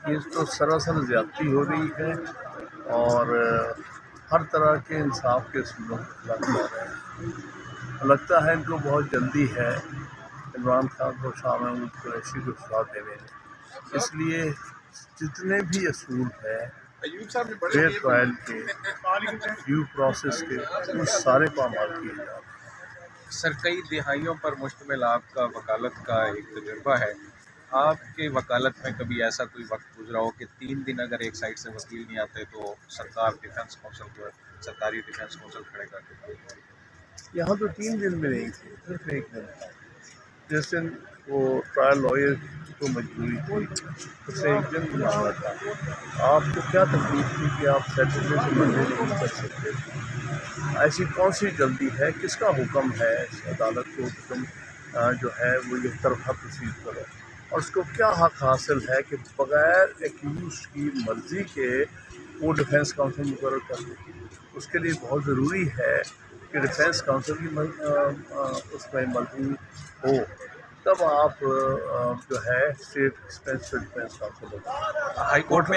یہ تو سراسر زیادتی ہو رہی ہے اور ہر طرح کے انصاف کے اصولوں کے خلاف جا رہے ہیں۔ لگتا ہے ان کو بہت جلدی ہے عمران خان کو شاہ محمود قریشی کو سزا دینے میں، اس لیے جتنے بھی اصول ہیں فیئر ٹرائل کے، ڈیو پروسیس کے، وہ سارے پامال کیے جا رہے ہیں۔ سر، کئی دہائیوں پر مشتمل آپ کا وکالت کا ایک تجربہ ہے۔ آپ کے وکالت میں کبھی ایسا کوئی وقت گزرا ہو کہ 3 دن اگر ایک سائڈ سے وکیل نہیں آتے تو سرکاری ڈیفینس کونسل کھڑے کر دیتا؟ یہاں تو 3 دن میں نہیں تھے، صرف ایک دن تھا۔ جس دن وہ ٹرائل لائر کو مجبوری تھی اسے ایک دن بنانا تھا۔ آپ کو کیا تکلیف تھی کہ آپ سیٹرڈے سے منڈے نہیں کر سکتے؟ ایسی کون سی جلدی ہے؟ کس کا حکم ہے اس عدالت کو کہ تم جو ہے وہ ایک طرفہ پروسیڈ کرو؟ اور اس کو کیا حق حاصل ہے کہ بغیر ایکیوز کی مرضی کے وہ ڈیفینس کاؤنسل مقرر کر دے؟ اس کے لیے بہت ضروری ہے کہ ڈیفینس کاؤنسل کی اس میں مرضی ہو، تب آپ جو ہے اسٹیٹ ڈیفینس کاؤنسل ہوگا۔ ہائی کورٹ میں